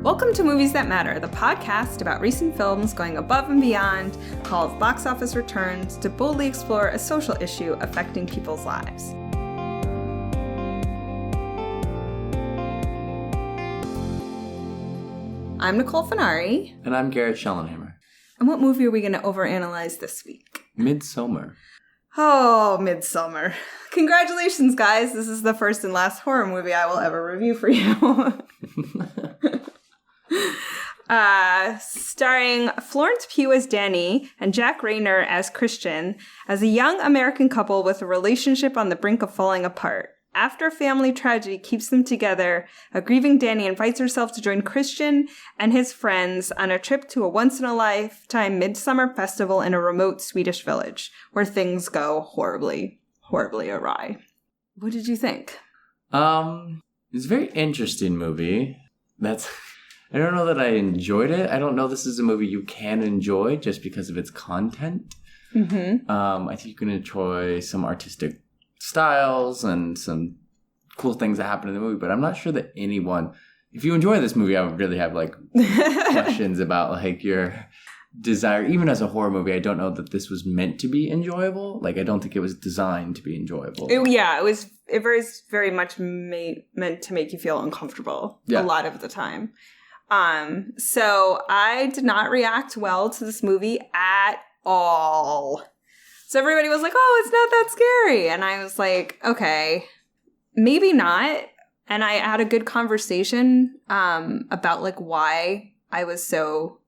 Welcome to Movies That Matter, the podcast about recent films going above and beyond, called box office returns, to boldly explore a social issue affecting people's lives. I'm Nicole Finari. And I'm Garret Schellenhammer. And what movie are we going to overanalyze this week? Midsommar. Oh, Midsommar. Congratulations, guys. This is the first and last horror movie I will ever review for you. Starring Florence Pugh as Danny and Jack Reynor as Christian, as a young American couple with a relationship on the brink of falling apart. After family tragedy keeps them together, a grieving Danny invites herself to join Christian and his friends on a trip to a once-in-a-lifetime midsummer festival in a remote Swedish village, where things go horribly, horribly awry. What did you think? It's a very interesting movie. I don't know that I enjoyed it. I don't know this is a movie you can enjoy just because of its content. Mm-hmm. I think you can enjoy some artistic styles and some cool things that happen in the movie, but I'm not sure that anyone, if you enjoy this movie, I would really have questions about your desire. Even as a horror movie, I don't know that this was meant to be enjoyable. I don't think it was designed to be enjoyable. It was very much meant to make you feel uncomfortable a lot of the time. So I did not react well to this movie at all. So everybody was like, oh, it's not that scary. And I was like, okay, maybe not. And I had a good conversation about why I was so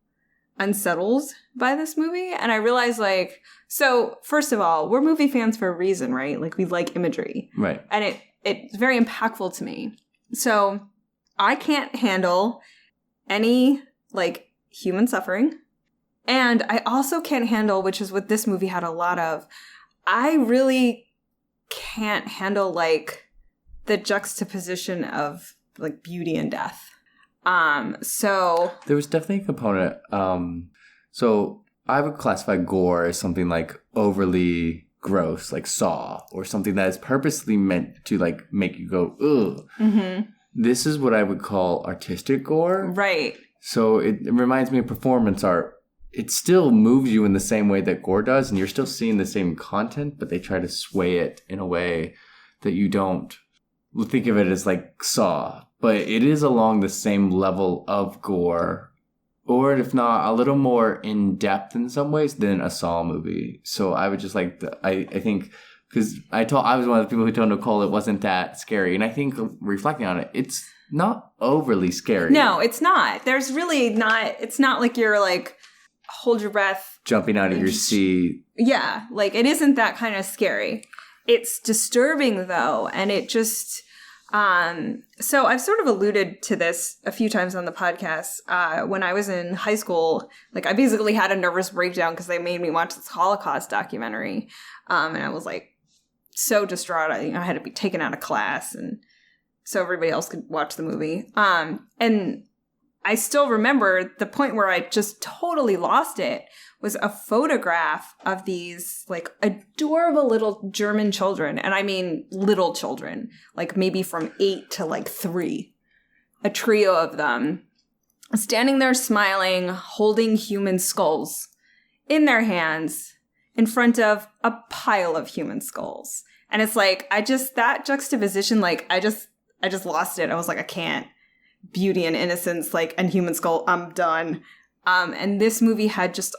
unsettled by this movie. And I realized so first of all, we're movie fans for a reason, right? We like imagery. Right. And it's very impactful to me. So I can't handle any human suffering. And I also can't handle, which is what this movie had a lot of, I really can't handle the juxtaposition of beauty and death. So there was definitely a component. So I would classify gore as something overly gross, like Saw, or something that is purposely meant to make you go, ugh. Mm-hmm. This is what I would call artistic gore. Right. So it reminds me of performance art. It still moves you in the same way that gore does, and you're still seeing the same content, but they try to sway it in a way that you don't think of it as Saw. But it is along the same level of gore, or if not, a little more in-depth in some ways than a Saw movie. So I would just I think... Because I was one of the people who told Nicole it wasn't that scary. And I think reflecting on it, it's not overly scary. No, it's not. There's really not. It's not like you're hold your breath. Jumping out of your seat. Yeah. It isn't that kind of scary. It's disturbing though. And it just, so I've sort of alluded to this a few times on the podcast. When I was in high school, I basically had a nervous breakdown because they made me watch this Holocaust documentary. And I was so distraught. I had to be taken out of class, and so everybody else could watch the movie. And I still remember the point where I just totally lost it was a photograph of these adorable little German children. And I mean little children, maybe from 8 to 3, a trio of them standing there smiling, holding human skulls in their hands in front of a pile of human skulls. And it's that juxtaposition, I just lost it. I was I can't. Beauty and innocence, and human skull, I'm done. And this movie had just,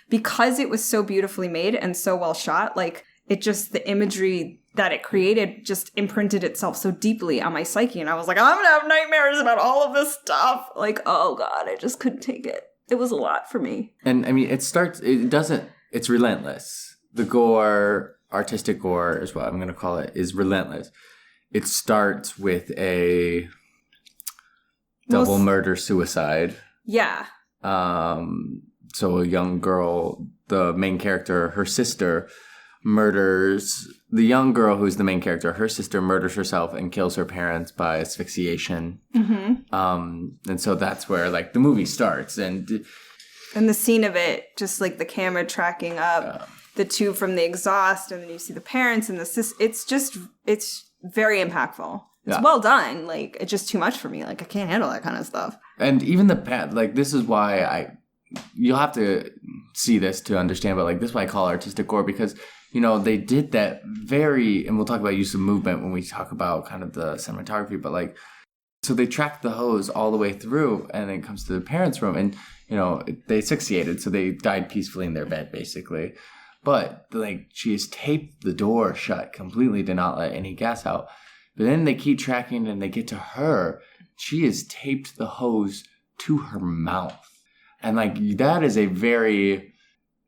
because it was so beautifully made and so well shot, it just, the imagery that it created just imprinted itself so deeply on my psyche. And I was I'm going to have nightmares about all of this stuff. Oh God, I just couldn't take it. It was a lot for me. And I mean, it's relentless. The gore, artistic gore is what I'm going to call it, is relentless. It starts with a double murder-suicide. Yeah. So a young girl, the main character, her sister murders the young girl who's the main character. Her sister murders herself and kills her parents by asphyxiation. Mm-hmm. And so that's where the movie starts. And the scene of it, just the camera tracking up the two from the exhaust, and then you see the parents and the sister. It's very impactful. It's well done. Like, it's just too much for me. Like, I can't handle that kind of stuff. And even this is why you'll have to see this to understand, but like, this is why I call it artistic gore, because, you know, they did that and we'll talk about use of movement when we talk about kind of the cinematography, but like, so they tracked the hose all the way through, and then it comes to the parents' room, and, you know, they asphyxiated, so they died peacefully in their bed, basically. But, like, she has taped the door shut completely to not let any gas out. But then they keep tracking, and they get to her. She has taped the hose to her mouth. And, like, that is a very...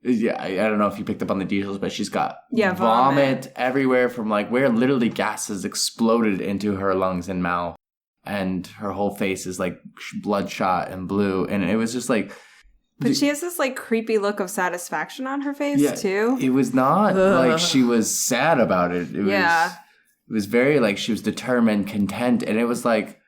Yeah, I don't know if you picked up on the details, but she's got vomit everywhere from, like, where literally gas has exploded into her lungs and mouth. And her whole face is, like, bloodshot and blue. And it was just, like... But she has this, like, creepy look of satisfaction on her face, too. It was not like she was sad about it. It was very, like, she was determined, content. And it was, like,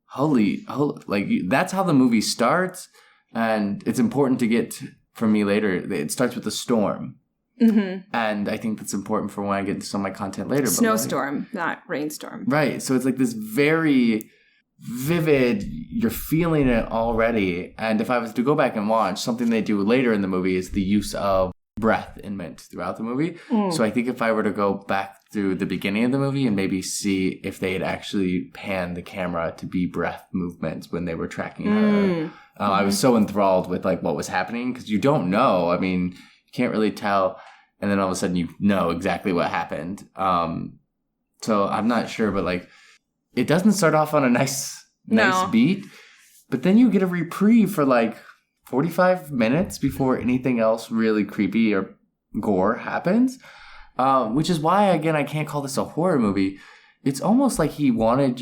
holy, like, that's how the movie starts. And it's important to get, for me later, it starts with a storm. Mm-hmm. And I think that's important for when I get into some of my content later. Snowstorm, not rainstorm. Right. So it's, like, this very... vivid, you're feeling it already. And if I was to go back and watch, something they do later in the movie is the use of breath in mint throughout the movie. So I think if I were to go back through the beginning of the movie and maybe see if they had actually panned the camera to be breath movements when they were tracking her. I was so enthralled with, like, what was happening, because you don't know. I mean, you can't really tell, and then all of a sudden you know exactly what happened. So I'm not sure, but, like, it doesn't start off on a nice beat, but then you get a reprieve for, like, 45 minutes before anything else really creepy or gore happens, which is why, again, I can't call this a horror movie. It's almost like he wanted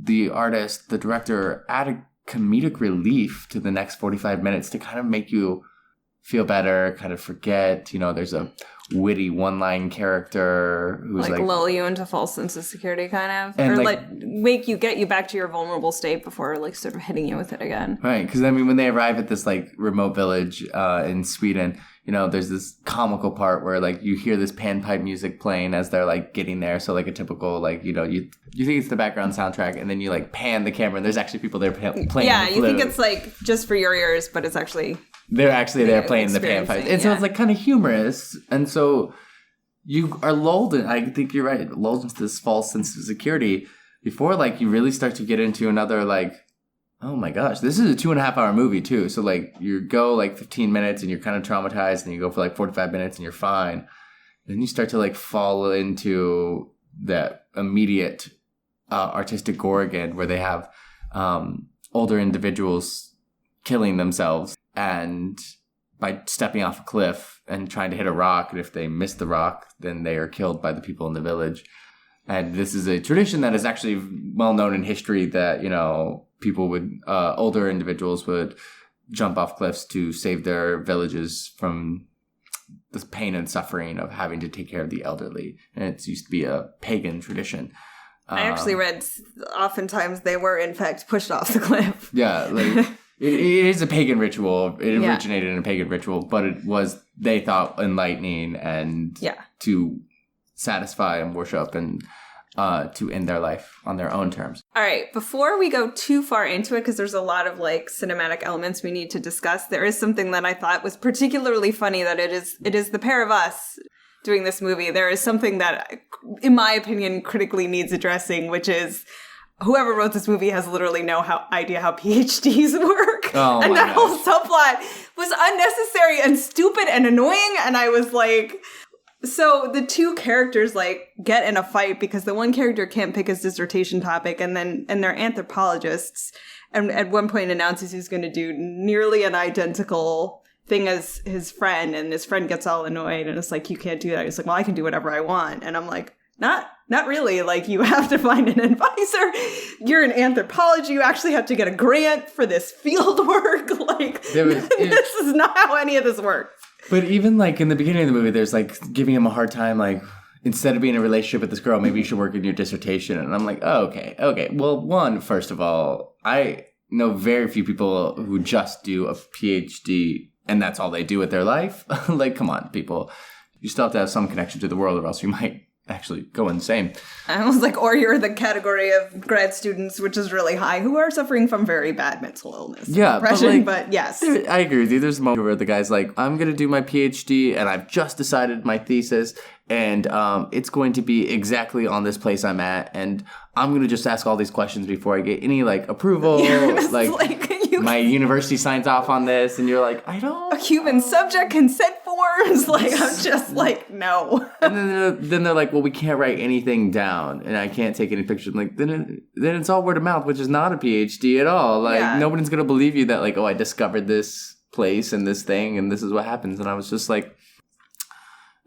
the artist, the director, add a comedic relief to the next 45 minutes to kind of make you feel better, kind of forget. You know, there's a witty one-line character who's like lull you into false sense of security, kind of, and or get you back to your vulnerable state before, like, sort of hitting you with it again. Right, because I mean, when they arrive at this, like, remote village in Sweden, you know, there's this comical part where, like, you hear this panpipe music playing as they're, like, getting there. So, like, a typical, like, you know, you think it's the background soundtrack, and then you, like, pan the camera, and there's actually people there playing. Yeah, the you think it's, like, just for your ears, but it's actually. They're actually there playing the panpipe. And so it's, like, kind of humorous. And so you are lulled in, I think you're right, lulled into this false sense of security before, like, you really start to get into another, like, oh my gosh, this is a 2.5 hour movie too. So, like, you go, like, 15 minutes and you're kind of traumatized, and you go for, like, 45 minutes and you're fine. Then you start to, like, fall into that immediate artistic gore again, where they have older individuals killing themselves, and by stepping off a cliff and trying to hit a rock, and if they miss the rock, then they are killed by the people in the village. And this is a tradition that is actually well known in history, that, you know, people would, older individuals would jump off cliffs to save their villages from the pain and suffering of having to take care of the elderly. And it used to be a pagan tradition. I actually read oftentimes they were, in fact, pushed off the cliff. Yeah, like... It is a pagan ritual. It originated in a pagan ritual, but it was, they thought, enlightening and to satisfy and worship and to end their life on their own terms. All right, before we go too far into it, because there's a lot of, like, cinematic elements we need to discuss, there is something that I thought was particularly funny, that it is the pair of us doing this movie. There is something that, in my opinion, critically needs addressing, which is... whoever wrote this movie has literally no idea how PhDs work. Oh, and that whole subplot was unnecessary and stupid and annoying. And I was like, so the two characters, like, get in a fight because the one character can't pick his dissertation topic, and they're anthropologists. And at one point announces he's going to do nearly an identical thing as his friend. And his friend gets all annoyed and it's like, you can't do that. He's like, well, I can do whatever I want. And I'm like, not really. Like, you have to find an advisor. You're in anthropology. You actually have to get a grant for this field work. Like, this is not how any of this works. But even, like, in the beginning of the movie, there's, like, giving him a hard time, like, instead of being in a relationship with this girl, maybe you should work in your dissertation. And I'm like, oh, okay. Well, first of all, I know very few people who just do a PhD and that's all they do with their life. Like, come on, people. You still have to have some connection to the world, or else you might actually go insane. I was like, or you're the category of grad students, which is really high, who are suffering from very bad mental illness. Yeah, depression, but yes. I agree with you. There's a moment where the guy's like, I'm going to do my PhD and I've just decided my thesis and it's going to be exactly on this place I'm at. And I'm going to just ask all these questions before I get any like approval. My university signs off on this. And you're like, I don't. Human subject consent forms. Like, I'm just like, no. And then they're like, well, we can't write anything down and I can't take any pictures. I'm like, then it's all word of mouth, which is not a PhD at all. Like, nobody's going to believe you that like, oh, I discovered this place and this thing and this is what happens. And I was just like,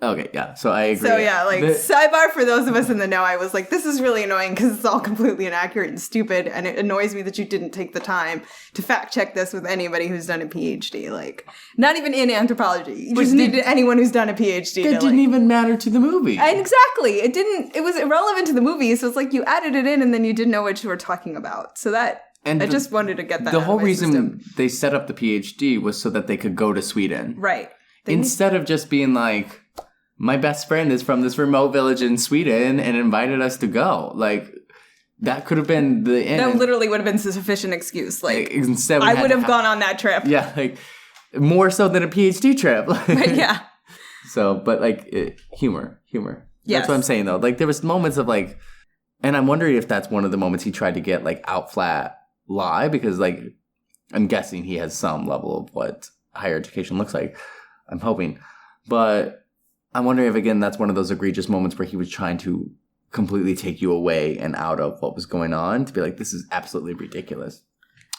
okay, yeah. So I agree. So yeah, like sidebar for those of us in the know, I was like, this is really annoying because it's all completely inaccurate and stupid. And it annoys me that you didn't take the time to fact check this with anybody who's done a PhD. Like, not even in anthropology. You just needed anyone who's done a PhD. That didn't even matter to the movie. And exactly. It was irrelevant to the movie. So it's like you added it in and then you didn't know what you were talking about. So that, I just wanted to get that out of my The whole reason system. they set up the PhD was so that they could go to Sweden. Right. Instead of just being like, my best friend is from this remote village in Sweden and invited us to go. Like, that could have been the end. That literally would have been a sufficient excuse. Like, instead I would have gone on that trip. Yeah, like, more so than a PhD trip. Yeah. So, but like, humor. Yes. That's what I'm saying, though. Like, there was moments of like, and I'm wondering if that's one of the moments he tried to get, like, out flat lie, because, like, I'm guessing he has some level of what higher education looks like. I'm hoping. But I'm wondering if, again, that's one of those egregious moments where he was trying to completely take you away and out of what was going on to be like, this is absolutely ridiculous.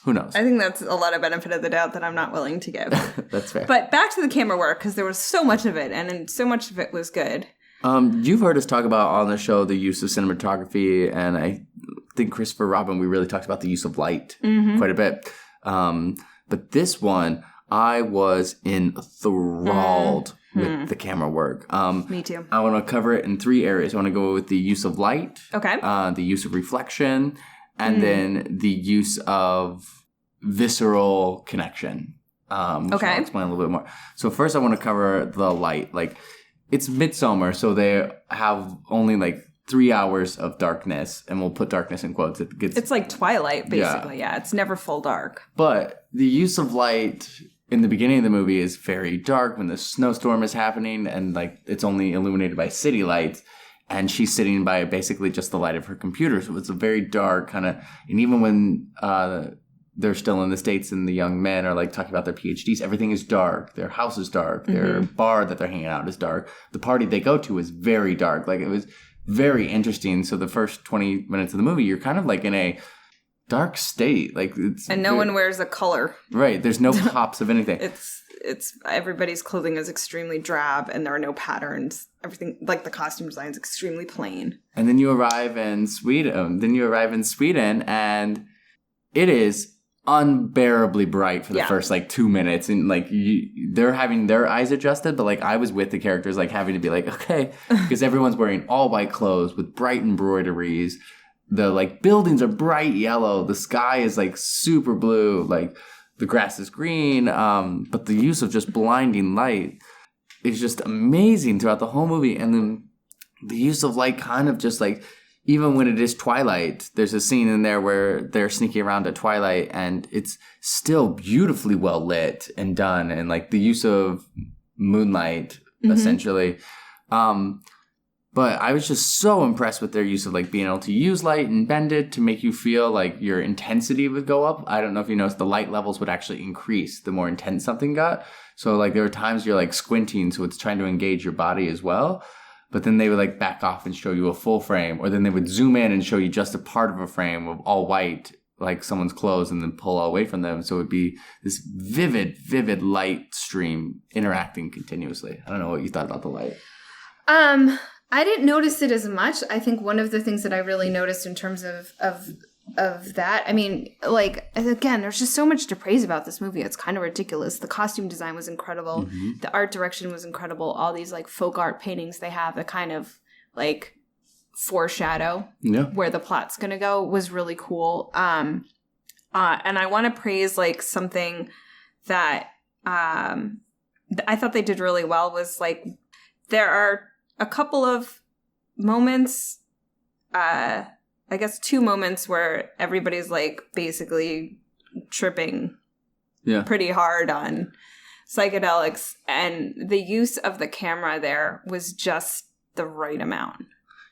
Who knows? I think that's a lot of benefit of the doubt that I'm not willing to give. That's fair. But back to the camera work, because there was so much of it, and so much of it was good. You've heard us talk about on the show the use of cinematography, and I think Christopher Robin, we really talked about the use of light quite a bit. But this one, I was enthralled with the camera work. Me too. I want to cover it in 3 areas. I want to go with the use of light, the use of reflection, and then the use of visceral connection. I'll explain a little bit more. So first I want to cover the light. Like, it's Midsommar, so they have only like 3 hours of darkness, and we'll put darkness in quotes. It's like Twilight, basically. Yeah, it's never full dark. But the use of light in the beginning of the movie is very dark when the snowstorm is happening, and like it's only illuminated by city lights, and she's sitting by basically just the light of her computer. So it's a very dark kind of, and even when they're still in the States and the young men are like talking about their PhDs, everything is dark. Their house is dark. Their bar that they're hanging out is dark. The party they go to is very dark. Like, it was very interesting. So the first 20 minutes of the movie, you're kind of like in a dark state. Like, it's and no one wears a color. Right. There's no pops of anything. It's everybody's clothing is extremely drab, and there are no patterns. Everything, like the costume design, is extremely plain. And then you arrive in Sweden. And it is unbearably bright for the first like 2 minutes, and like they're having their eyes adjusted, but like I was with the characters, like having to be like, okay, because everyone's wearing all white clothes with bright embroideries. The like buildings are bright yellow. The sky is like super blue. Like, the grass is green. But the use of just blinding light is just amazing throughout the whole movie. And then the use of light kind of just like, even when it is twilight, there's a scene in there where they're sneaking around at twilight and it's still beautifully well lit and done. And like the use of moonlight, essentially. But I was just so impressed with their use of like being able to use light and bend it to make you feel like your intensity would go up. I don't know if you noticed, the light levels would actually increase the more intense something got. So like there were times you're like squinting, so it's trying to engage your body as well. But then they would like back off and show you a full frame, or then they would zoom in and show you just a part of a frame of all white, like someone's clothes, and then pull away from them. So it would be this vivid light stream interacting continuously. I don't know what you thought about the light. I didn't notice it as much. I think one of the things that I really noticed in terms of that, I mean, like, again, there's just so much to praise about this movie. It's kind of ridiculous. The costume design was incredible. The art direction was incredible. All these like folk art paintings they have that kind of like foreshadow where the plot's going to go was really cool. And I want to praise like something that I thought they did really well was like, there are a couple of moments, I guess 2 moments where everybody's like basically tripping pretty hard on psychedelics, and the use of the camera there was just the right amount.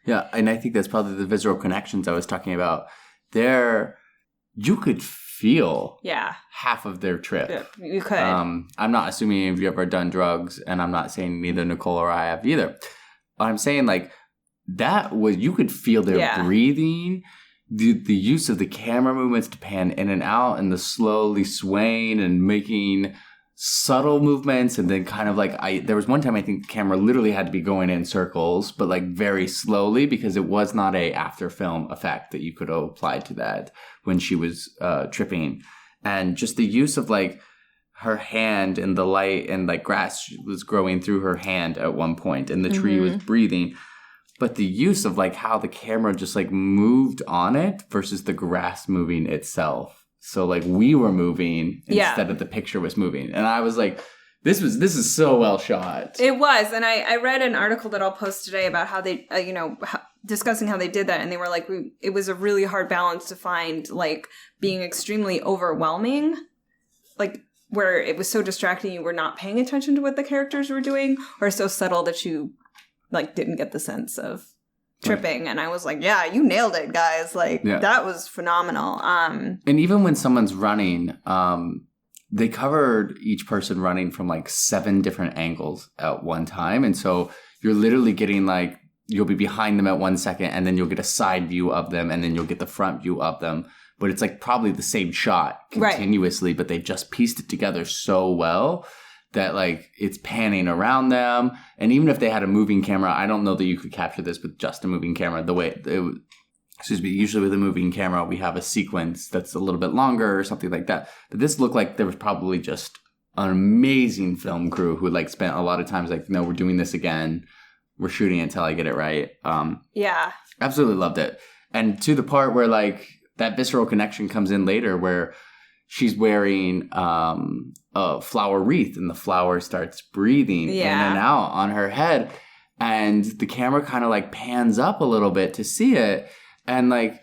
Yeah, and I think that's probably the visceral connections I was talking about. There, you could feel half of their trip. Yeah, you could. I'm not assuming any of you ever done drugs, and I'm not saying neither Nicole or I have either. I'm saying like that was, you could feel their breathing, the use of the camera movements to pan in and out, and the slowly swaying and making subtle movements, and then kind of like there was one time I think the camera literally had to be going in circles, but like very slowly, because it was not a after film effect that you could apply to that when she was tripping. And just the use of like her hand and the light, and like grass was growing through her hand at one point, and the tree was breathing. But the use of like how the camera just like moved on it versus the grass moving itself. So like we were moving instead of the picture was moving. And I was like, this is so well shot. It was. And I read an article that I'll post today about how they, discussing how they did that. And they were like, it was a really hard balance to find, like being extremely overwhelming, like where it was so distracting you were not paying attention to what the characters were doing, or so subtle that you like didn't get the sense of tripping. Right. And I was like, yeah, you nailed it, guys. Like that was phenomenal. And even when someone's running, they covered each person running from like 7 different angles at one time. And so you're literally getting like, you'll be behind them at 1 second, and then you'll get a side view of them, and then you'll get the front view of them. But it's like probably the same shot continuously, but they've just pieced it together so well that like it's panning around them. And even if they had a moving camera, I don't know that you could capture this with just a moving camera. The way usually with a moving camera, we have a sequence that's a little bit longer or something like that. But this looked like there was probably just an amazing film crew who like spent a lot of times like, no, we're doing this again. We're shooting it until I get it right. Absolutely loved it. And to the part where like that visceral connection comes in later, where she's wearing a flower wreath, and the flower starts breathing in and out on her head. And the camera kind of like pans up a little bit to see it. And like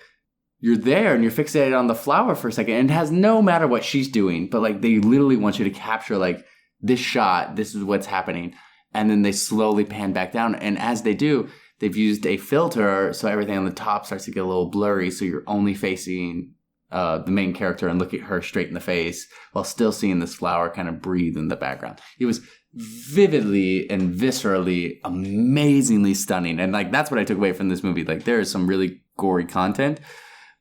you're there and you're fixated on the flower for a second. And it has no matter what she's doing, but like they literally want you to capture like this shot. This is what's happening. And then they slowly pan back down. And as they do, they've used a filter so everything on the top starts to get a little blurry. So you're only facing the main character and look at her straight in the face while still seeing this flower kind of breathe in the background. It was vividly and viscerally amazingly stunning. And like that's what I took away from this movie. Like there is some really gory content,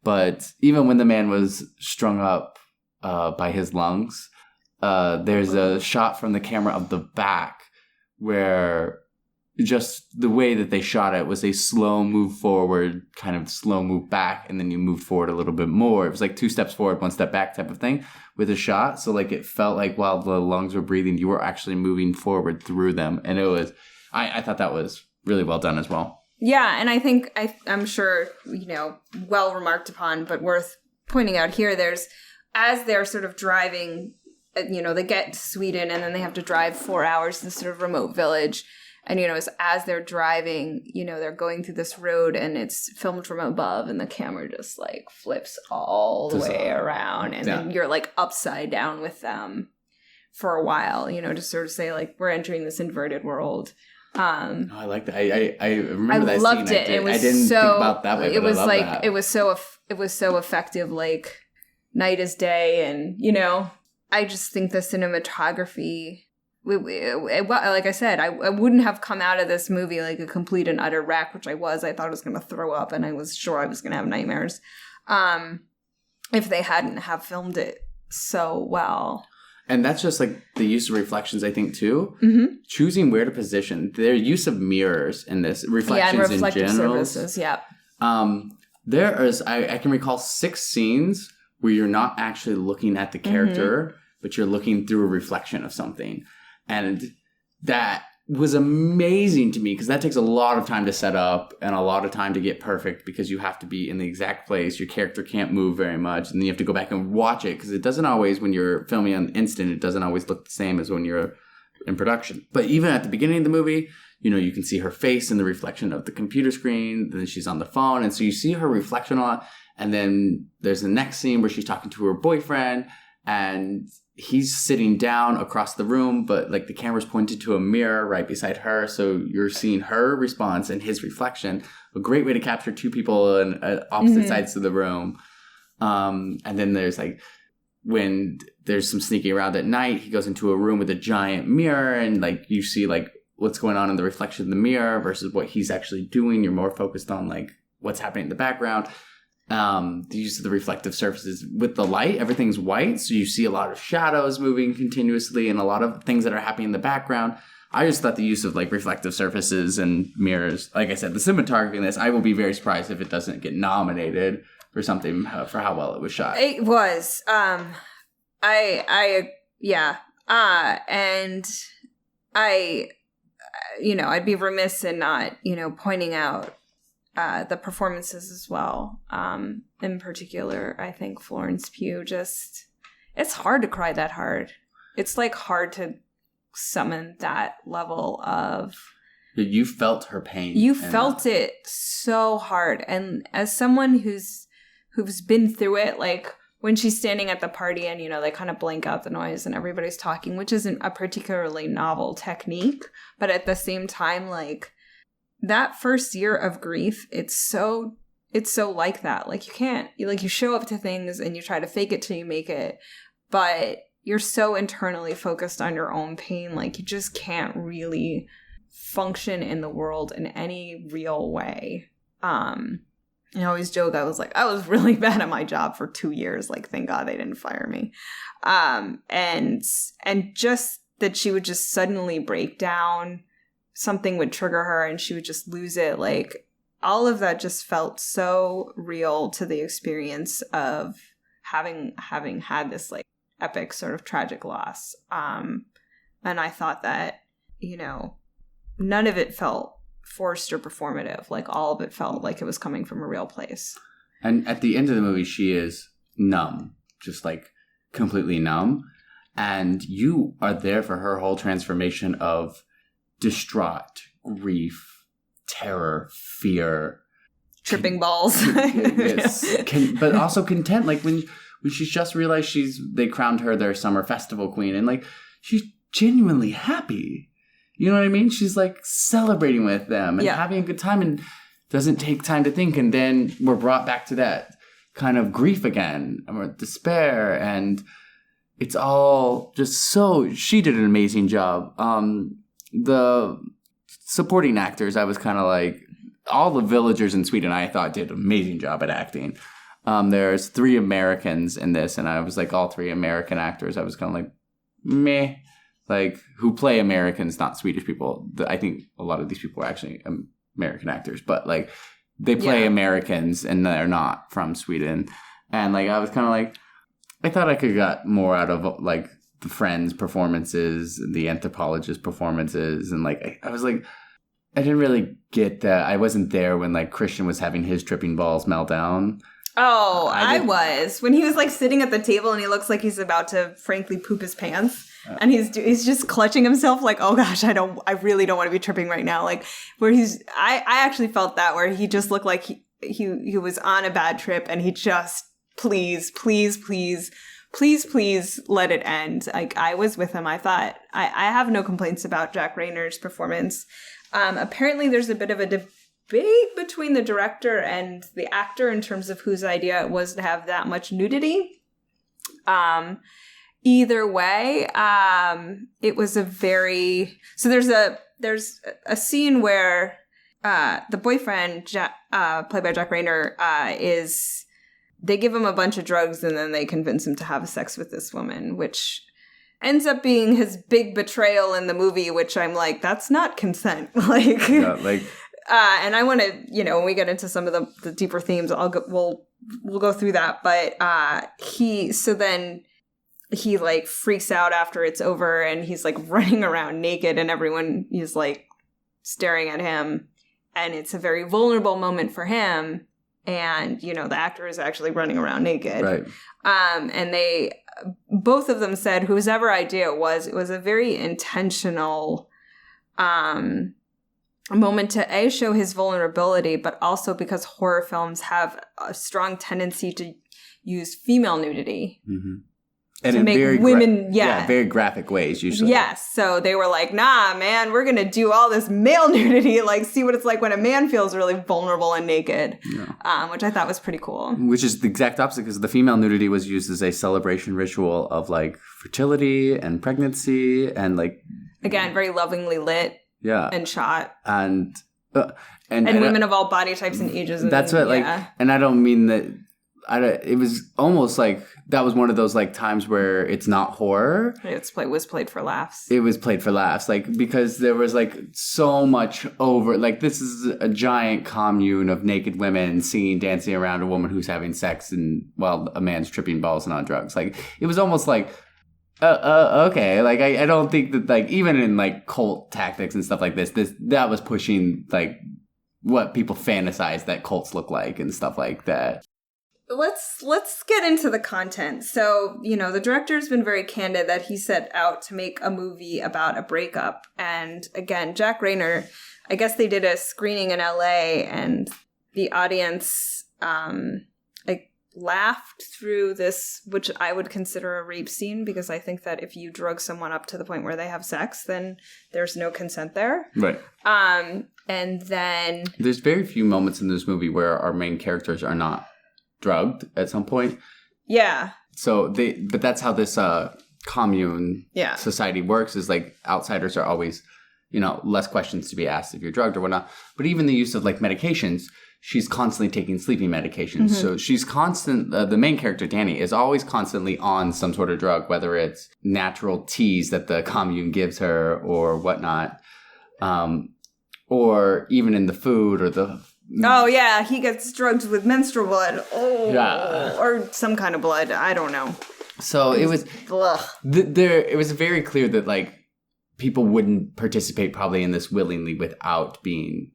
but even when the man was strung up by his lungs, there's a shot from the camera of the back where just the way that they shot it was a slow move forward, kind of slow move back, and then you moved forward a little bit more. It was like 2 steps forward, 1 step back type of thing with a shot. So like it felt like while the lungs were breathing, you were actually moving forward through them. And it was, I thought that was really well done as well. Yeah, and I think, I'm sure, well remarked upon, but worth pointing out here, as they're sort of driving, they get to Sweden and then they have to drive 4 hours to this sort of remote village. And, as they're driving, they're going through this road and it's filmed from above and the camera just like flips all the way around. And then you're like upside down with them for a while, to sort of say like, we're entering this inverted world. I like that. I remember that scene. I loved it. I didn't think about that way, but it was I love like, that. it was so effective, like night is day. And, I just think the cinematography, like I said, I wouldn't have come out of this movie like a complete and utter wreck, which I was. I thought I was going to throw up and I was sure I was going to have nightmares if they hadn't have filmed it so well. And that's just like the use of reflections, I think, too. Mm-hmm. Choosing where to position. Their use of mirrors in this. Reflections and reflective in general. Surfaces, yeah. There is, I can recall 6 scenes where you're not actually looking at the character, but you're looking through a reflection of something. And that was amazing to me because that takes a lot of time to set up and a lot of time to get perfect because you have to be in the exact place. Your character can't move very much. And then you have to go back and watch it because it doesn't always, when you're filming on the instant, it doesn't always look the same as when you're in production. But even at the beginning of the movie, you can see her face in the reflection of the computer screen. Then she's on the phone. And so you see her reflection a lot. And then there's the next scene where she's talking to her boyfriend and he's sitting down across the room, but like the camera's pointed to a mirror right beside her. So you're seeing her response and his reflection. A great way to capture two people on opposite sides of the room. And then there's like, when there's some sneaking around at night, he goes into a room with a giant mirror and like you see like what's going on in the reflection of the mirror versus what he's actually doing. You're more focused on like what's happening in the background. The use of the reflective surfaces with the light, everything's white. So you see a lot of shadows moving continuously and a lot of things that are happening in the background. I just thought the use of like reflective surfaces and mirrors, like I said, the cinematography in this, I will be very surprised if it doesn't get nominated for something for how well it was shot. It was. And I'd be remiss in not, pointing out the performances as well. In particular, I think Florence Pugh it's hard to cry that hard. It's like hard to summon that level of... You felt her pain. You felt it so hard. And as someone who's been through it, like when she's standing at the party and, they kind of blank out the noise and everybody's talking, which isn't a particularly novel technique. But at the same time, like that first year of grief, it's so like that. Like you show up to things and you try to fake it till you make it. But you're so internally focused on your own pain. Like you just can't really function in the world in any real way. I always joke, I was really bad at my job for 2 years. Like, thank God they didn't fire me. And just that she would just suddenly break down, something would trigger her and she would just lose it. Like, all of that just felt so real to the experience of having had this, like, epic sort of tragic loss. And I thought that, none of it felt forced or performative. Like all of it felt like it was coming from a real place. And at the end of the movie, she is numb, just like completely numb. And you are there for her whole transformation of distraught, grief, terror, fear. Tripping balls. Yes. But also content. Like when she's just realized they crowned her their summer festival queen and like she's genuinely happy. You know what I mean? She's like celebrating with them and having a good time and doesn't take time to think. And then we're brought back to that kind of grief again or despair. And it's all just she did an amazing job. The supporting actors, I was kind of like, all the villagers in Sweden, I thought did an amazing job at acting. There's 3 Americans in this. And I was like, all 3 American actors, I was kind of like, meh. Like, who play Americans, not Swedish people. I think a lot of these people are actually American actors. But, like, they play Americans and they're not from Sweden. And, like, I was kind of like, I thought I could have got more out of, like, the Friends performances, the anthropologist performances. And, like, I was like, I didn't really get that. I wasn't there when, like, Christian was having his tripping balls meltdown. Oh, I was. When he was, like, sitting at the table and he looks like he's about to, frankly, poop his pants. And he's just clutching himself like, oh gosh, I really don't want to be tripping right now. Like where I actually felt that where he just looked like he was on a bad trip and he just, please let it end. Like I was with him. I thought I have no complaints about Jack Rayner's performance. Apparently there's a bit of a debate between the director and the actor in terms of whose idea it was to have that much nudity. Either way, it was so there's a scene where the boyfriend, played by Jack Rayner, they give him a bunch of drugs and then they convince him to have sex with this woman, which ends up being his big betrayal in the movie, which I'm like, that's not consent. Like, and I want to, when we get into some of the deeper themes, we'll go through that. But he like freaks out after it's over and he's like running around naked and everyone is like staring at him. And it's a very vulnerable moment for him. And, the actor is actually running around naked. Right. And both of them said, whosever idea it was a very intentional, a moment to show his vulnerability, but also because horror films have a strong tendency to use female nudity. Mm-hmm. And to in make very women, very graphic ways usually. Yes, so they were like, nah, man, we're gonna do all this male nudity, like see what it's like when a man feels really vulnerable and naked, which I thought was pretty cool. Which is the exact opposite, because the female nudity was used as a celebration ritual of like fertility and pregnancy and like again very lovingly lit, and shot, and women of all body types and ages. That's what like, and I don't mean that. It was almost like that was one of those like times where it's not horror. It was played for laughs. It was played for laughs, like because there was like so much over. Like this is a giant commune of naked women singing, dancing around a woman who's having sex, and while a man's tripping balls and on drugs. Like it was almost like, okay. Like I don't think that like even in like cult tactics and stuff like that was pushing like what people fantasize that cults look like and stuff like that. Let's get into the content. So, the director's been very candid that he set out to make a movie about a breakup. And again, Jack Reynor, I guess they did a screening in LA and the audience laughed through this, which I would consider a rape scene, because I think that if you drug someone up to the point where they have sex, then there's no consent there. Right. And then there's very few moments in this movie where our main characters are not drugged at some point. Yeah. So but that's how this commune society works, is like outsiders are always, less questions to be asked if you're drugged or whatnot. But even the use of like medications, she's constantly taking sleeping medications. Mm-hmm. So she's the main character, Danny, is always constantly on some sort of drug, whether it's natural teas that the commune gives her or whatnot. Or even in the food or the... Oh, yeah, he gets drugged with menstrual blood. Oh, yeah. Or some kind of blood. I don't know. So it was... it was very clear that, like, people wouldn't participate probably in this willingly without being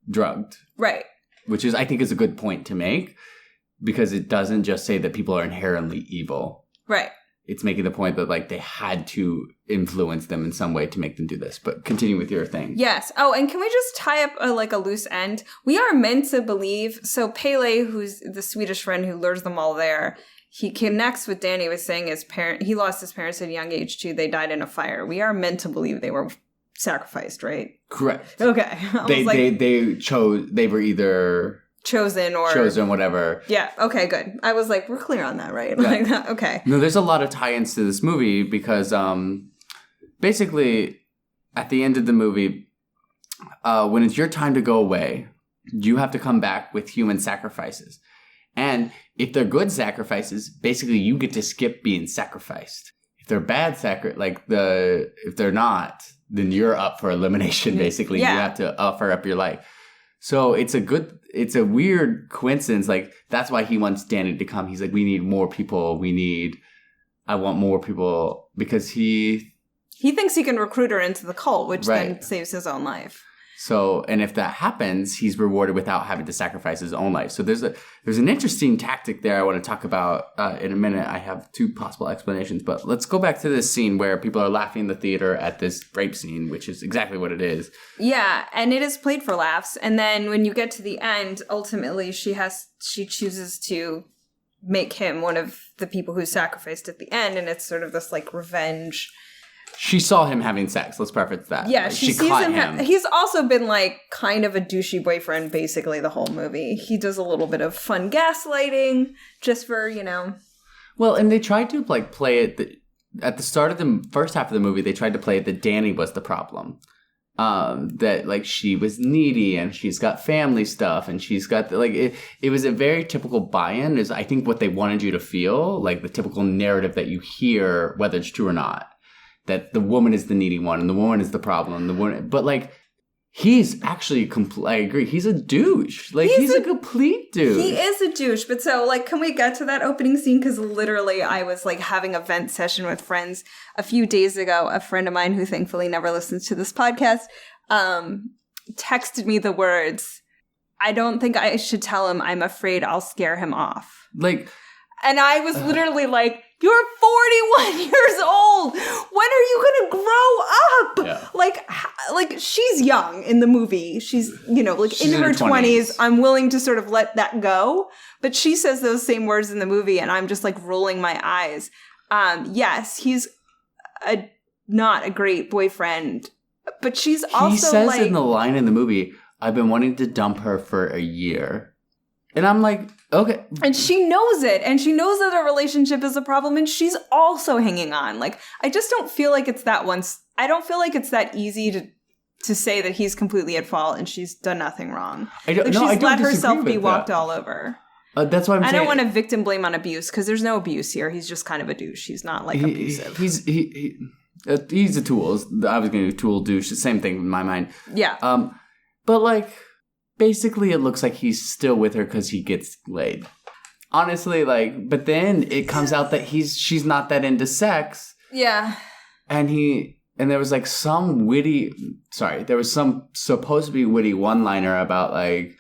drugged. Right. Which I think is a good point to make, because it doesn't just say that people are inherently evil. Right. It's making the point that, like, they had to influence them in some way to make them do this. But continue with your thing. Yes. Oh, and can we just tie up a loose end? We are meant to believe. So Pele, who's the Swedish friend who lures them all there, he connects with Danny with saying he lost his parents at a young age too. They died in a fire. We are meant to believe they were sacrificed, right? Correct. Okay. They were either... chosen, whatever. Yeah, okay, good. I was like, we're clear on that, right? Yeah. Like that, okay. No, there's a lot of tie-ins to this movie because basically at the end of the movie, when it's your time to go away, you have to come back with human sacrifices. And if they're good sacrifices, basically you get to skip being sacrificed. If they're bad if they're not, then you're up for elimination, basically. Yeah. You have to offer up your life. So it's a weird coincidence. Like, that's why he wants Danny to come. He's like, we need more people. I want more people, because he thinks he can recruit her into the cult, which then saves his own life. So, and if that happens, he's rewarded without having to sacrifice his own life. So there's an interesting tactic there I want to talk about in a minute. I have two possible explanations, but let's go back to this scene where people are laughing in the theater at this rape scene, which is exactly what it is. Yeah, and it is played for laughs. And then when you get to the end, ultimately she chooses to make him one of the people who's sacrificed at the end, and it's sort of this like revenge. She saw him having sex. Let's preface that. Yeah, like, she sees him. He's also been like kind of a douchey boyfriend basically the whole movie. He does a little bit of fun gaslighting just for, Well, and they tried to like play it at the start of the first half of the movie. They tried to play it that Danny was the problem. That like she was needy and she's got family stuff and she's got it was a very typical buy-in, is I think what they wanted you to feel, like the typical narrative that you hear, whether it's true or not. That the woman is the needy one and the woman is the problem. But like, he's actually I agree. He's a douche. Like, he's a complete douche. He is a douche. But so, like, can we get to that opening scene? Because literally I was like having a vent session with friends a few days ago. A friend of mine who thankfully never listens to this podcast texted me the words, I don't think I should tell him. I'm afraid I'll scare him off. Like, and I was literally like, you're 41 years old. When are you going to grow up? like she's young in the movie. She's, you know, like She's in her 20s. 20s. I'm willing to sort of let that go. But she says those same words in the movie, and I'm just like rolling my eyes. Yes, he's not a great boyfriend, but she's also he says like, in the line in the movie, I've been wanting to dump her for a year. And I'm like, okay. and she knows it, and she knows that their relationship is a problem, and she's also hanging on. Like, I just don't feel like it's that I don't feel like it's that easy to say that he's completely at fault and she's done nothing wrong. I don't She's let herself be with walked that. all over. That's what I'm saying. I don't want to victim blame on abuse, because there's no abuse here. He's just kind of a douche. He's not like abusive. He's a tool. I was going to tool douche. The same thing in my mind. Yeah. But like, basically, it looks like he's still with her because he gets laid. Honestly, like, but then it comes out that she's not that into sex. Yeah. And there was like there was some supposed to be witty one-liner about like,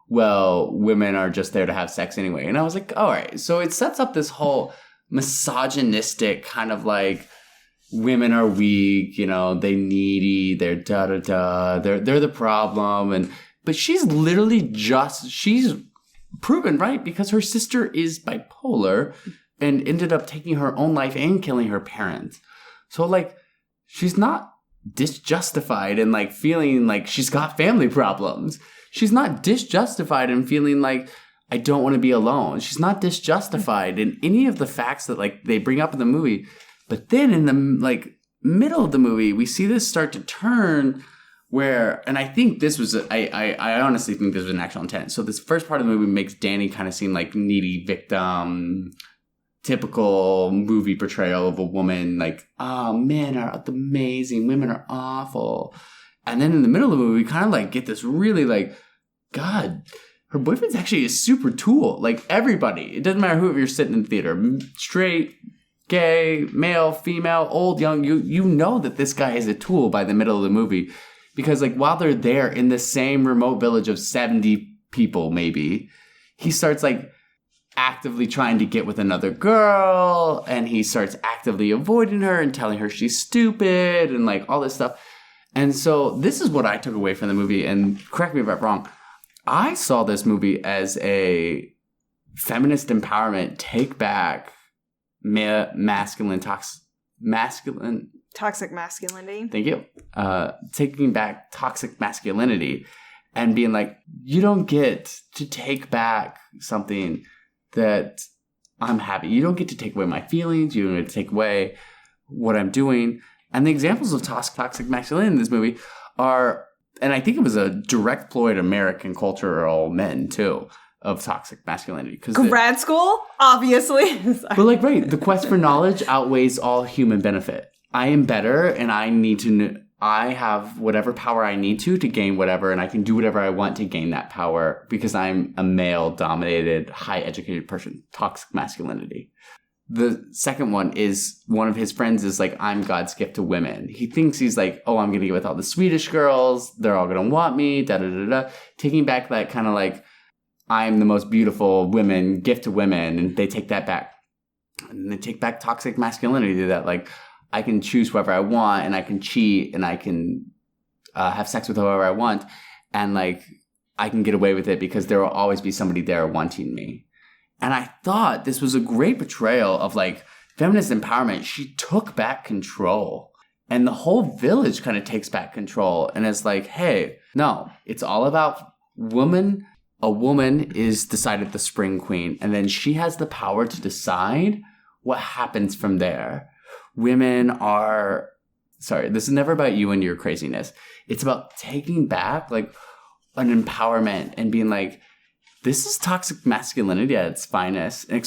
well, women are just there to have sex anyway. And I was like, all right. So it sets up this whole misogynistic kind of like, women are weak, you know, they needy, they're da-da-da, they're the problem. But she's literally she's proven right because her sister is bipolar and ended up taking her own life and killing her parents. So like, she's not disjustified in like feeling like she's got family problems. She's not disjustified in feeling like I don't want to be alone. She's not disjustified in any of the facts that like they bring up in the movie. But then in the like middle of the movie, we see this start to turn where, and I think this was, I honestly think this was an actual intent. So this first part of the movie makes Danny kind of seem like needy victim, typical movie portrayal of a woman like, oh, men are amazing, women are awful. And then in the middle of the movie, we kind of like get this really like, God, her boyfriend's actually a super tool. Like everybody, it doesn't matter who you're sitting in the theater, straight, gay, male, female, old, young, you know that this guy is a tool by the middle of the movie. Because like while they're there in the same remote village of 70 people maybe, he starts like actively trying to get with another girl, and he starts actively avoiding her and telling her she's stupid and like all this stuff. And so this is what I took away from the movie, and correct me if I'm wrong. I saw this movie as a feminist empowerment, take back masculine toxic masculinity. Thank you. Taking back toxic masculinity and being like, you don't get to take back something that I'm happy. You don't get to take away my feelings. You don't get to take away what I'm doing. And the examples of toxic masculinity in this movie are, and I think it was a direct ploy to American cultural men too, of toxic masculinity. Grad school, obviously. But like, right, the quest for knowledge outweighs all human benefit. I am better, and I have whatever power I need to gain whatever, and I can do whatever I want to gain that power because I'm a male-dominated, high-educated person. Toxic masculinity. The second one is one of his friends is like, I'm God's gift to women. He thinks he's like, oh, I'm going to get with all the Swedish girls. They're all going to want me, da-da-da-da. Taking back that kind of like, I'm the most beautiful women, gift to women, and they take that back. And they take back toxic masculinity that like, I can choose whoever I want, and I can cheat, and I can have sex with whoever I want, and like I can get away with it because there will always be somebody there wanting me. And I thought this was a great portrayal of like feminist empowerment. She took back control, and the whole village kind of takes back control, and it's like, hey, no, it's all about woman. A woman is decided the spring queen, and then she has the power to decide what happens from there. Women are, this is never about you and your craziness. It's about taking back like an empowerment and being like, this is toxic masculinity at its finest. And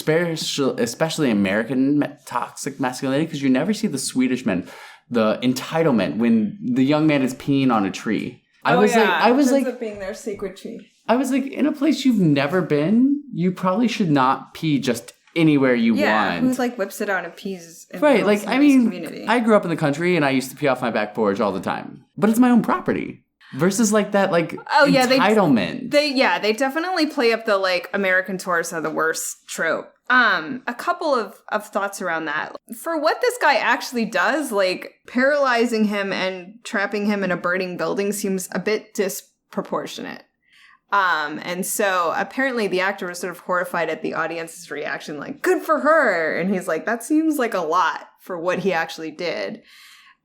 especially American toxic masculinity, because you never see the Swedish men, the entitlement when the young man is peeing on a tree. I was like, being their sacred tree. I was like, in a place you've never been, you probably should not pee just anywhere you want. Yeah, who like whips it out and pees in right, like, I mean, community. I grew up in the country and I used to pee off my back porch all the time. But it's my own property. Versus like that, like, entitlement. They definitely play up the like American tourists are the worst trope. A couple of thoughts around that. For what this guy actually does, like paralyzing him and trapping him in a burning building seems a bit disproportionate. And so apparently the actor was sort of horrified at the audience's reaction, like, good for her. And he's like, that seems like a lot for what he actually did.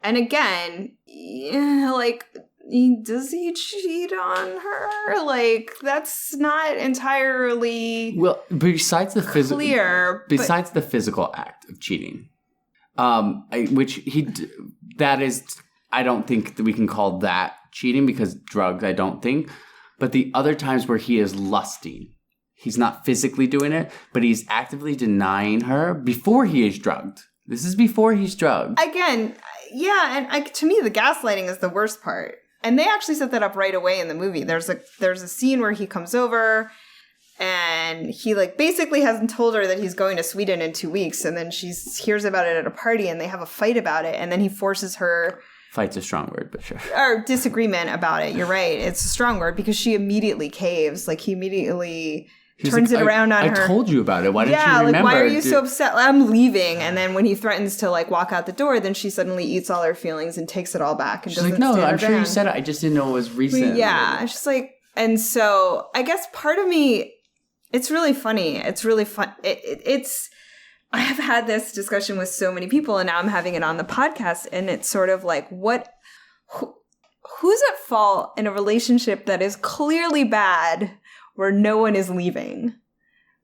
And again, like, does he cheat on her? Like, that's not entirely besides the clear. Besides the physical act of cheating, I don't think that we can call that cheating because drugs, I don't think. But the other times where he is lusting, he's not physically doing it, but he's actively denying her before he is drugged. This is before he's drugged. Again, yeah, and to me, the gaslighting is the worst part. And they actually set that up right away in the movie. There's a scene where he comes over and he like basically hasn't told her that he's going to Sweden in 2 weeks. And then she hears about it at a party and they have a fight about it. And then he forces her... Fight's a strong word, but sure. Or disagreement about it. You're right. It's a strong word because she immediately caves. Like he immediately... turns it around on her. I told you about it. Why didn't you remember? Yeah, like, why are you so upset? I'm leaving. And then when he threatens to, like, walk out the door, then she suddenly eats all her feelings and takes it all back. And she's like, no, I'm sure you said it. I just didn't know it was recent. Yeah. She's like, and so I guess part of me, it's really funny. It's really fun. It's, I have had this discussion with so many people and now I'm having it on the podcast. And it's sort of like, who's at fault in a relationship that is clearly bad where no one is leaving?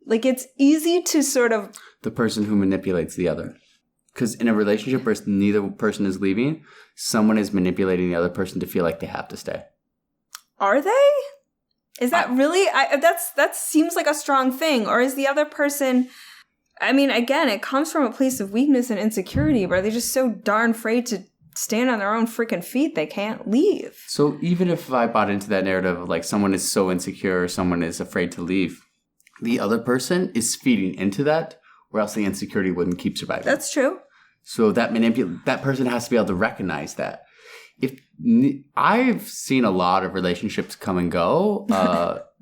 Like, it's easy to sort of... The person who manipulates the other. Because in a relationship where neither person is leaving, someone is manipulating the other person to feel like they have to stay. Are they? Is that really... that seems like a strong thing. Or is the other person... I mean, again, it comes from a place of weakness and insecurity where they're just so darn afraid to stand on their own freaking feet, they can't leave. So even if I bought into that narrative of like someone is so insecure or someone is afraid to leave, the other person is feeding into that or else the insecurity wouldn't keep surviving. That's true. So that person has to be able to recognize that. I've seen a lot of relationships come and go,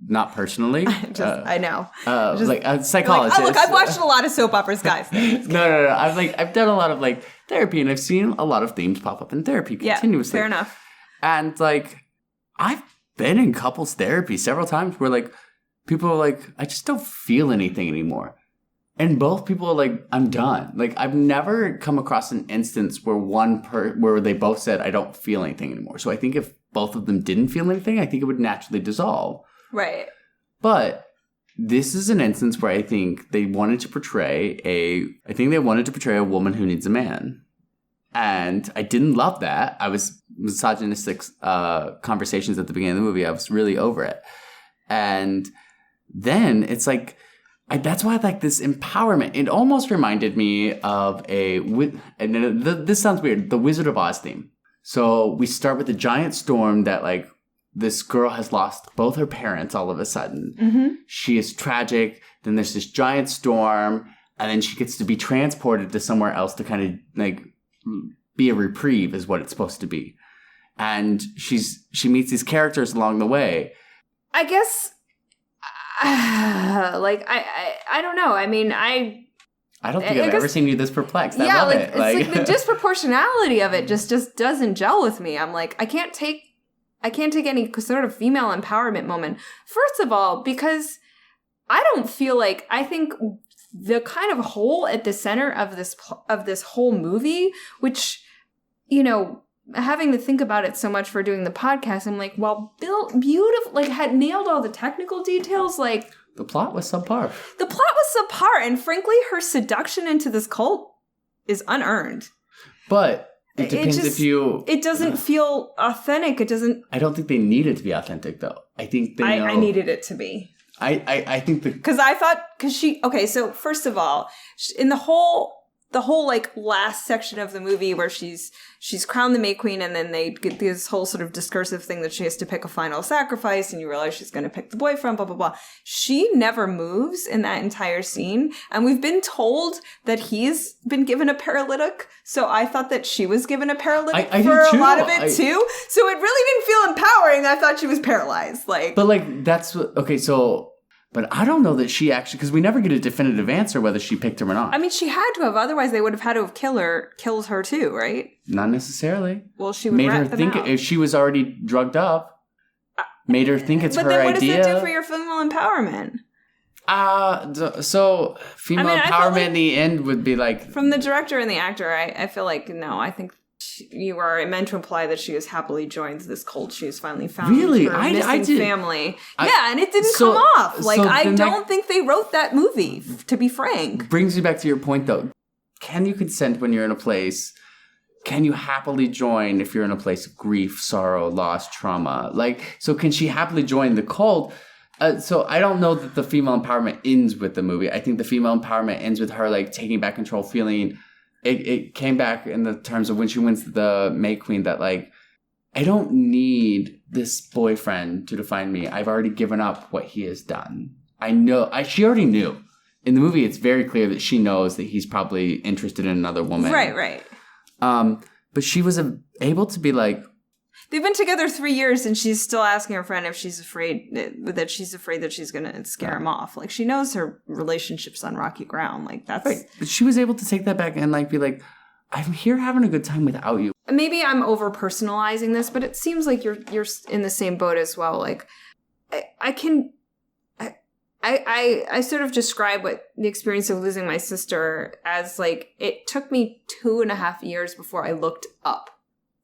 not personally. I know. Like a psychologist. Like, oh, look, I've watched a lot of soap operas, guys. No. I've done a lot of like therapy, and I've seen a lot of themes pop up in therapy continuously. Yeah, fair enough. And like, I've been in couples therapy several times where like people are like, I just don't feel anything anymore. And both people are like, I'm done. Like, I've never come across an instance where where they both said, I don't feel anything anymore. So I think if both of them didn't feel anything, I think it would naturally dissolve. Right. But this is an instance where I think they wanted to portray a woman who needs a man. And I didn't love that. I was misogynistic conversations at the beginning of the movie. I was really over it. And then it's like, that's why I like this empowerment. It almost reminded me of this sounds weird, the Wizard of Oz theme. So we start with a giant storm that like this girl has lost both her parents all of a sudden. Mm-hmm. She is tragic. Then there's this giant storm. And then she gets to be transported to somewhere else to kind of like be a reprieve is what it's supposed to be. And she meets these characters along the way. I guess... like I don't know. I mean, I don't think I've ever seen you this perplexed. I love it. It's like the disproportionality of it just doesn't gel with me. I'm like, I can't take any sort of female empowerment moment. First of all, because I don't feel like, I think the kind of hole at the center of this whole movie, which, you know, having to think about it so much for doing the podcast, I'm like, well, Bill, beautiful, like, had nailed all the technical details, like... The plot was subpar. And frankly, her seduction into this cult is unearned. But it depends if you... It doesn't feel authentic. It doesn't... I don't think they need it to be authentic, though. I think they know... I needed it to be. I think the... Because I thought... Because she... Okay, so first of all, in the whole like last section of the movie where she's crowned the May Queen, and then they get this whole sort of discursive thing that she has to pick a final sacrifice, and you realize she's going to pick the boyfriend, blah, blah, blah. She never moves in that entire scene. And we've been told that he's been given a paralytic. So I thought that she was given a paralytic for a lot of it too. So it really didn't feel empowering. I thought she was paralyzed. Like, but like, that's what, okay. So But I don't know that she actually, because we never get a definitive answer whether she picked him or not. I mean, she had to have. Otherwise, they would have had to have killed her too, right? Not necessarily. Well, she would made her rat them think out. if she was already drugged up. Made her think it's her idea. But then what does that do for your female empowerment? So female I feel empowerment like in the end would be like... From the director and the actor, I feel like, no, I think you are meant to imply that she has happily joined this cult. She has finally found Really? her I missing did- family. I- yeah, and it didn't so- come off. Like, so I then don't think they wrote that movie, to be frank. Brings you back to your point, though. Can you consent when you're in a place... Can you happily join if you're in a place of grief, sorrow, loss, trauma? Like, so can she happily join the cult? So I don't know that the female empowerment ends with the movie. I think the female empowerment ends with her, like, taking back control, feeling... It came back in the terms of when she wins the May Queen that, like, I don't need this boyfriend to define me. I've already given up what he has done. I know... She already knew. In the movie, it's very clear that she knows that he's probably interested in another woman. Right. But she was able to be like... They've been together 3 years, and she's still asking her friend if she's afraid that she's going to scare him off. Like, she knows her relationship's on rocky ground. Like, that's... Right. But she was able to take that back and, like, be like, I'm here having a good time without you. Maybe I'm over-personalizing this, but it seems like you're in the same boat as well. Like, I sort of describe what the experience of losing my sister as, like, it took me 2.5 years before I looked up.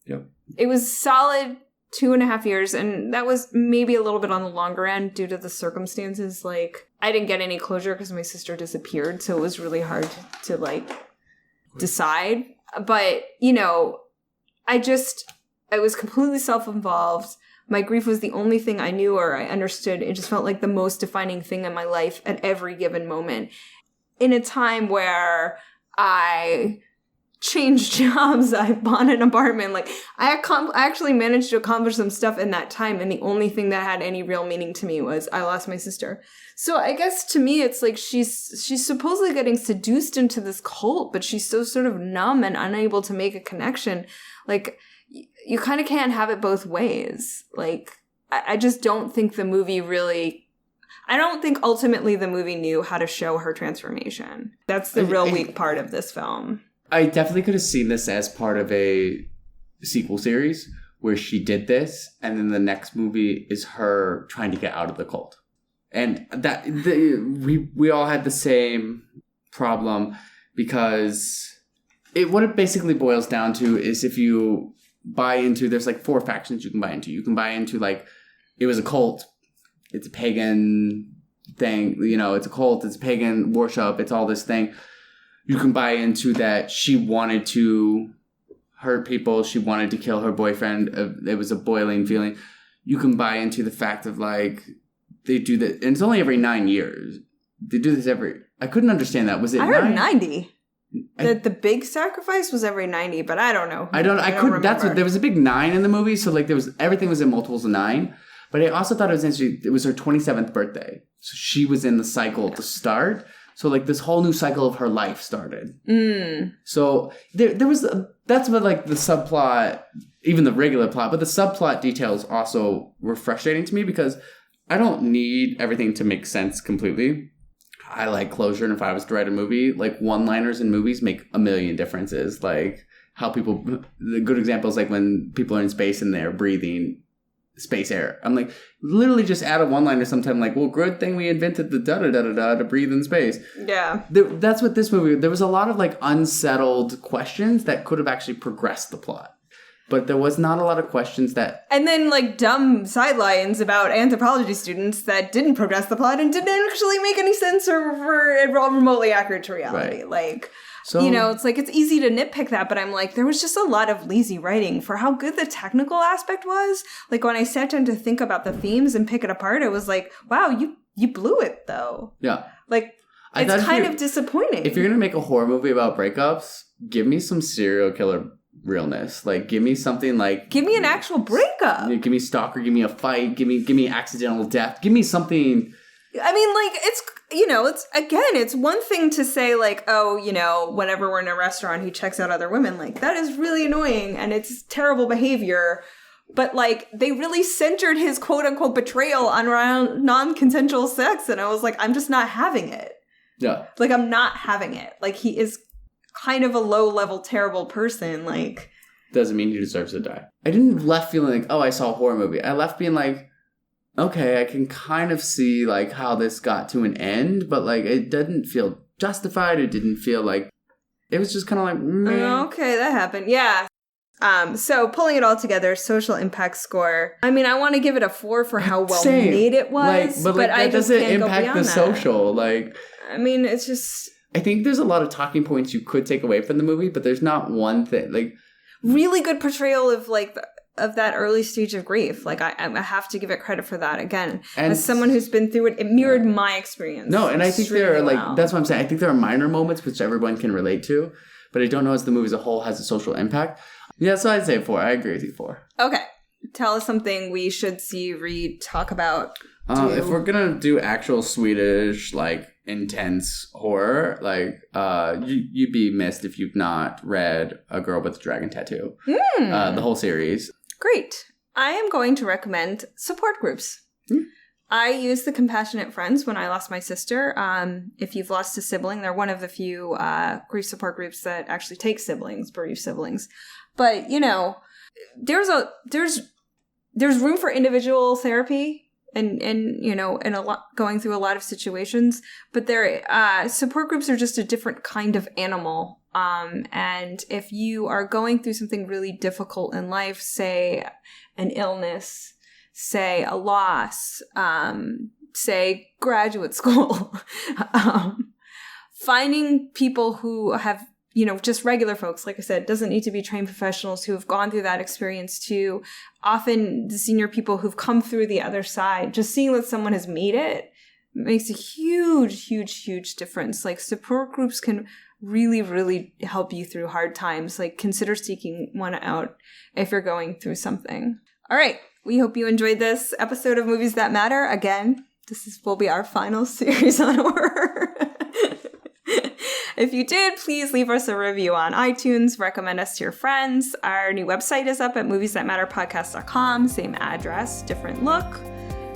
Yep. It was solid 2.5 years, and that was maybe a little bit on the longer end due to the circumstances. Like, I didn't get any closure because my sister disappeared, so it was really hard to like, decide. But, you know, I was completely self-involved. My grief was the only thing I knew or I understood. It just felt like the most defining thing in my life at every given moment. In a time where I changed jobs, I bought an apartment. Like, I actually managed to accomplish some stuff in that time. And the only thing that had any real meaning to me was I lost my sister. So I guess to me, it's like she's supposedly getting seduced into this cult, but she's so sort of numb and unable to make a connection. Like, you kind of can't have it both ways. Like, I just don't think the movie really... I don't think ultimately the movie knew how to show her transformation. That's the real weak part of this film. I definitely could have seen this as part of a sequel series where she did this, and then the next movie is her trying to get out of the cult. And that we all had the same problem because what it basically boils down to is if you buy into, there's like 4 factions you can buy into. You can buy into, like, it was a cult, it's a pagan thing, you know, it's a cult, it's pagan worship, it's all this thing. You can buy into that she wanted to hurt people, she wanted to kill her boyfriend, it was a boiling feeling. You can buy into the fact of, like, they do that, and it's only every 9 years. They do this I couldn't understand that. Was it I 9? heard 90. The big sacrifice was every 90, but I don't know. I couldn't. That's what, there was a big 9 in the movie, so, like, everything was in multiples of 9. But I also thought it was interesting. It was her 27th birthday, so she was in the cycle to start. So, like, this whole new cycle of her life started. So there was that's what, like, the subplot, even the regular plot, but the subplot details also were frustrating to me because I don't need everything to make sense completely. I like closure, and if I was to write a movie, like, one-liners in movies make a million differences. Like, the good example is, like, when people are in space and they're breathing space air. I'm like, literally just add a one-liner sometime, like, well, good thing we invented the da-da-da-da-da to breathe in space. Yeah. That's what this movie, there was a lot of, like, unsettled questions that could have actually progressed the plot. But there was not a lot of questions that... And then, like, dumb sidelines about anthropology students that didn't progress the plot and didn't actually make any sense or were remotely accurate to reality. Right. Like, so, you know, it's like, it's easy to nitpick that, but I'm like, there was just a lot of lazy writing for how good the technical aspect was. Like, when I sat down to think about the themes and pick it apart, it was like, wow, you blew it, though. Yeah. Like, it's kind of disappointing. If you're going to make a horror movie about breakups, give me some serial killer realness. Like, give me something like... Give me an actual breakup. Give me stalker, give me a fight, give me accidental death. Give me something... I mean, like, it's, you know, it's one thing to say, like, oh, you know, whenever we're in a restaurant, he checks out other women. Like, that is really annoying, and it's terrible behavior But, like, they really centered his quote-unquote betrayal on around non-consensual sex. And I was like, I'm just not having it. Yeah. Like, I'm not having it. Like, he is kind of a low-level, terrible person. Like, Doesn't mean he deserves to die. I didn't left feeling like, oh, I saw a horror movie. I left being like, okay, I can kind of see, like, how this got to an end. But, like, it didn't feel justified. It didn't feel like... It was just kind of like, meh. okay, that happened. Yeah. So pulling it all together, social impact score. I mean, I want to give it a 4 for how well made it was, like, but I that just doesn't can't go impact beyond the that. social. Like, I mean, it's just I think there's a lot of talking points you could take away from the movie, but there's not one thing. Like, really good portrayal of like of that early stage of grief. Like I have to give it credit for that again. And as someone who's been through it, it mirrored my experience. No, and I think there are extremely like well. that's what I'm saying. I think there are minor moments which everyone can relate to, but I don't know as the movie as a whole has a social impact. Yeah, so I'd say 4. I agree with you, 4. Okay. Tell us something we should see, read, talk about. If we're gonna do actual Swedish, like, intense horror, like, you'd be missed if you've not read A Girl with a Dragon Tattoo. The whole series. Great. I am going to recommend support groups. I use the Compassionate Friends when I lost my sister. If you've lost a sibling, they're one of the few grief support groups that actually take bereaved siblings. But, you know, there's room for individual therapy and you know, and a lot going through a lot of situations, but support groups are just a different kind of animal. And if you are going through something really difficult in life, say an illness, say a loss, say graduate school, finding people who have, you know, just regular folks, like I said, doesn't need to be trained professionals who have gone through that experience too. Often the senior people who've come through the other side, just seeing that someone has made it makes a huge, huge, huge difference. Like support groups can really, really help you through hard times. Like consider seeking one out if you're going through something. All right. We hope you enjoyed this episode of Movies That Matter. Again, will be our final series on horror. If you did, please leave us a review on iTunes, recommend us to your friends. Our new website is up at moviesthatmatterpodcast.com, same address, different look.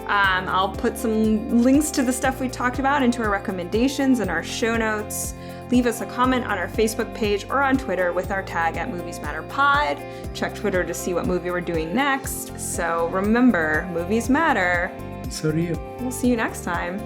I'll put some links to the stuff we talked about into our recommendations and our show notes. Leave us a comment on our Facebook page or on Twitter with our tag at MoviesMatterPod. Check Twitter to see what movie we're doing next. So remember, movies matter. So do you. We'll see you next time.